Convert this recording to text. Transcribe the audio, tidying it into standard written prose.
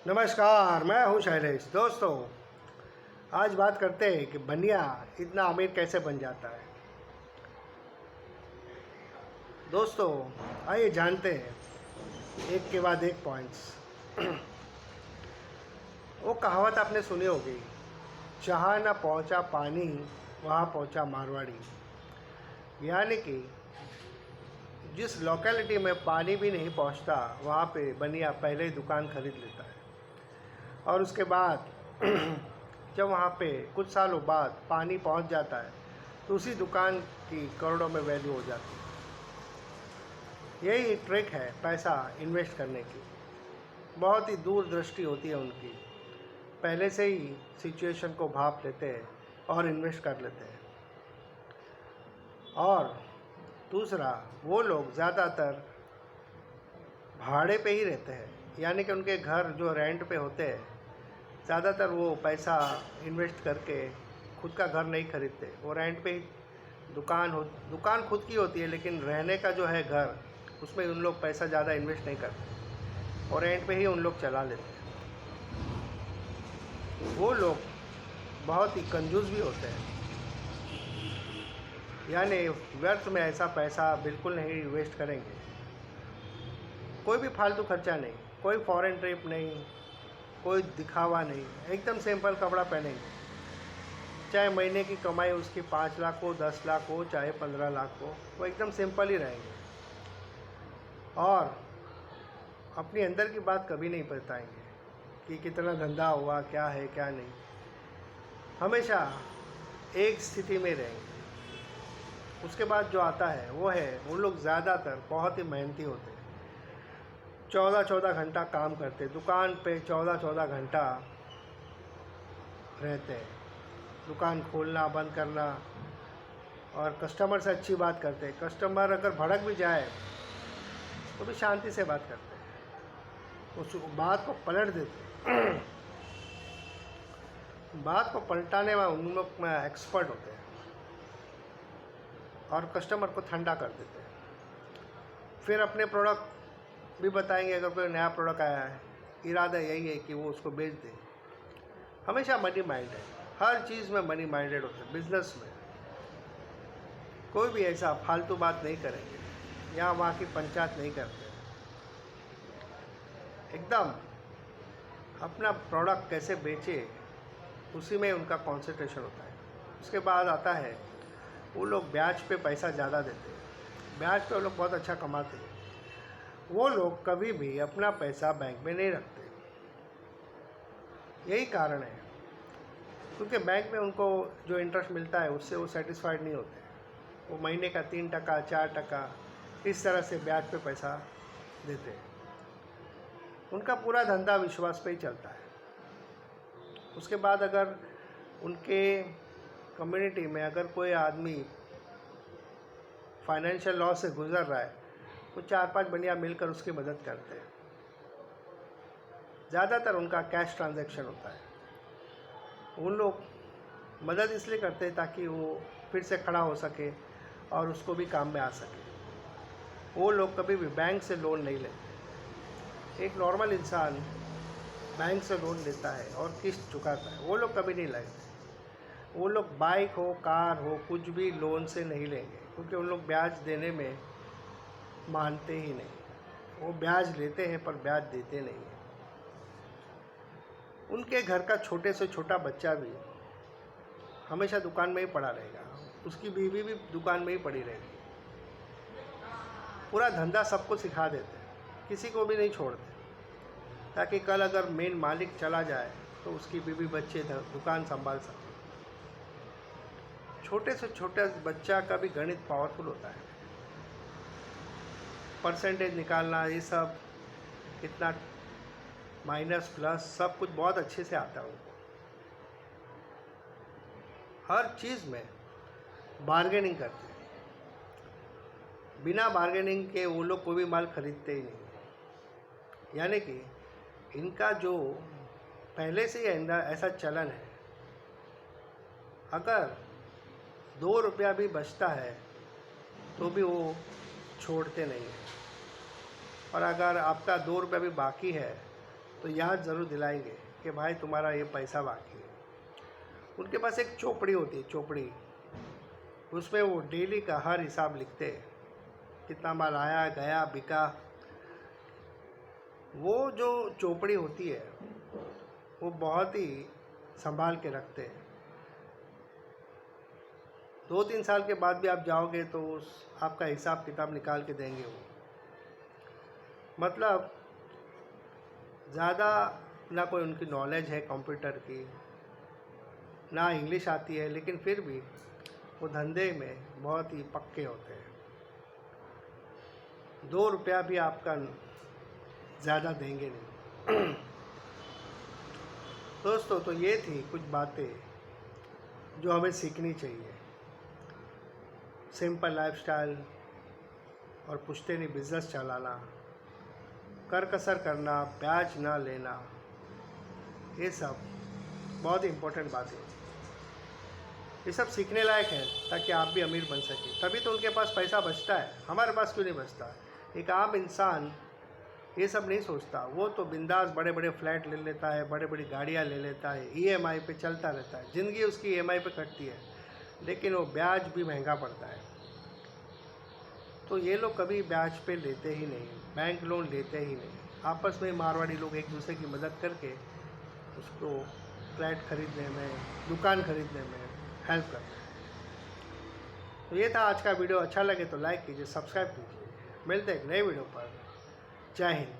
नमस्कार, मैं हूं शैलेश। दोस्तों, आज बात करते हैं कि बनिया इतना अमीर कैसे बन जाता है। दोस्तों, आइए जानते हैं एक के बाद एक पॉइंट्स। वो कहावत आपने सुनी होगी, जहाँ ना पहुँचा पानी वहाँ पहुँचा मारवाड़ी। यानी कि जिस लोकेलिटी में पानी भी नहीं पहुँचता, वहाँ पे बनिया पहले ही दुकान खरीद लेता है और उसके बाद जब वहाँ पे कुछ सालों बाद पानी पहुँच जाता है तो उसी दुकान की करोड़ों में वैल्यू हो जाती है। यही ट्रिक है पैसा इन्वेस्ट करने की। बहुत ही दूरदृष्टि होती है उनकी, पहले से ही सिचुएशन को भाप लेते हैं और इन्वेस्ट कर लेते हैं। और दूसरा, वो लोग ज़्यादातर भाड़े पे ही रहते हैं, यानी कि उनके घर जो रेंट पे होते हैं, ज़्यादातर वो पैसा इन्वेस्ट करके खुद का घर नहीं खरीदते। वो रेंट पे ही दुकान खुद की होती है, लेकिन रहने का जो है घर, उसमें उन लोग पैसा ज़्यादा इन्वेस्ट नहीं करते और रेंट पे ही उन लोग चला लेते हैं। वो लोग बहुत ही कंजूस भी होते हैं, यानी व्यर्थ में ऐसा पैसा बिल्कुल नहीं वेस्ट करेंगे। कोई भी फालतू खर्चा नहीं, कोई फॉरेन ट्रिप नहीं, कोई दिखावा नहीं, एकदम सिंपल कपड़ा पहनेंगे। चाहे महीने की कमाई उसकी 5 लाख हो, 10 लाख हो, चाहे 15 लाख हो, वो एकदम सिंपल ही रहेंगे और अपनी अंदर की बात कभी नहीं बताएंगे कि कितना धंधा हुआ, क्या है क्या नहीं। हमेशा एक स्थिति में रहेंगे। उसके बाद जो आता है वो है, वो लोग ज़्यादातर बहुत ही मेहनती होते हैं। 14-14 घंटा काम करते, दुकान पे 14-14 घंटा रहते हैं। दुकान खोलना बंद करना, और कस्टमर से अच्छी बात करते हैं। कस्टमर अगर भड़क भी जाए तो भी शांति से बात करते हैं, उस बात को पलट देते हैं। बात को पलटाने में उन लोग में एक्सपर्ट होते हैं और कस्टमर को ठंडा कर देते हैं। फिर अपने प्रोडक्ट भी बताएंगे। अगर कोई नया प्रोडक्ट आया है, इरादा यही है कि वो उसको बेच दे। हमेशा मनी माइंडेड, हर चीज़ में मनी माइंडेड होते हैं। बिजनेस में कोई भी ऐसा फालतू बात नहीं करेंगे, यहाँ वहाँ की पंचायत नहीं करते। एकदम अपना प्रोडक्ट कैसे बेचे, उसी में उनका कॉन्सेंट्रेशन होता है। उसके बाद आता है, वो लोग ब्याज पे पैसा ज़्यादा देते हैं। ब्याज पे वो लोग बहुत अच्छा कमाते हैं। वो लोग कभी भी अपना पैसा बैंक में नहीं रखते। यही कारण है, क्योंकि बैंक में उनको जो इंटरेस्ट मिलता है उससे वो सेटिस्फाइड नहीं होते। वो महीने का 3%, 4% इस तरह से ब्याज पे पैसा देते हैं। उनका पूरा धंधा विश्वास पे ही चलता है। उसके बाद अगर उनके कम्युनिटी में अगर कोई आदमी फाइनेंशियल लॉस से गुजर रहा है, तो 4-5 बनिया मिलकर उसकी मदद करते हैं। ज़्यादातर उनका कैश ट्रांजैक्शन होता है। उन लोग मदद इसलिए करते हैं ताकि वो फिर से खड़ा हो सके और उसको भी काम में आ सके। वो लोग कभी भी बैंक से लोन नहीं लेते। एक नॉर्मल इंसान बैंक से लोन लेता है और किस्त चुकाता है, वो लोग कभी नहीं लेते। वो लोग बाइक हो, कार हो, कुछ भी लोन से नहीं लेंगे, क्योंकि उन लोग ब्याज देने में मानते ही नहीं। वो ब्याज लेते हैं पर ब्याज देते नहीं हैं। उनके घर का छोटे से छोटा बच्चा भी हमेशा दुकान में ही पड़ा रहेगा, उसकी बीवी भी दुकान में ही पड़ी रहेगी। पूरा धंधा सबको सिखा देते हैं, किसी को भी नहीं छोड़ते, ताकि कल अगर मेन मालिक चला जाए तो उसकी बीवी बच्चे दुकान संभाल सके। छोटे से छोटे बच्चा का भी गणित पावरफुल होता है। परसेंटेज निकालना, ये सब कितना माइनस प्लस सब कुछ बहुत अच्छे से आता है उनको। हर चीज़ में बार्गेनिंग करते हैं। बिना बार्गेनिंग के वो लोग कोई भी माल खरीदते ही नहीं। यानी कि इनका जो पहले से ही ऐसा चलन है, अगर 2 रुपया भी बचता है तो भी वो छोड़ते नहीं हैं। और अगर आपका 2 रुपया भी बाकी है तो याद ज़रूर दिलाएंगे कि भाई तुम्हारा ये पैसा बाकी है। उनके पास एक चोपड़ी होती है, चोपड़ी, उसमें वो डेली का हर हिसाब लिखते हैं, कितना माल आया गया बिका। वो जो चोपड़ी होती है वो बहुत ही संभाल के रखते हैं। 2-3 साल के बाद भी आप जाओगे तो उस आपका हिसाब किताब निकाल के देंगे वो। मतलब ज़्यादा ना कोई उनकी नॉलेज है कंप्यूटर की, ना इंग्लिश आती है, लेकिन फिर भी वो धंधे में बहुत ही पक्के होते हैं। 2 रुपया भी आपका ज़्यादा देंगे नहीं। दोस्तों, तो ये थी कुछ बातें जो हमें सीखनी चाहिए। सिंपल लाइफस्टाइल और पुश्तैनी बिजनेस चलाना, कर कसर करना, ब्याज ना लेना, ये सब बहुत ही इम्पोर्टेंट बात है। ये सब सीखने लायक है ताकि आप भी अमीर बन सकें। तभी तो उनके पास पैसा बचता है, हमारे पास क्यों नहीं बचता। एक आम इंसान ये सब नहीं सोचता, वो तो बिंदास बड़े बड़े फ्लैट ले लेता है, बड़े बड़ी गाड़ियाँ ले लेता है, EMI पे चलता रहता है, ज़िंदगी उसकी EMI पे कटती है, लेकिन वो ब्याज भी महंगा पड़ता है। तो ये लोग कभी ब्याज पे लेते ही नहीं, बैंक लोन लेते ही नहीं। आपस में मारवाड़ी लोग एक दूसरे की मदद करके उसको फ्लैट खरीदने में, दुकान खरीदने में हेल्प करते हैं। तो ये था आज का वीडियो। अच्छा लगे तो लाइक कीजिए, सब्सक्राइब कीजिए। मिलते हैं एक नए वीडियो पर। जय हिंद।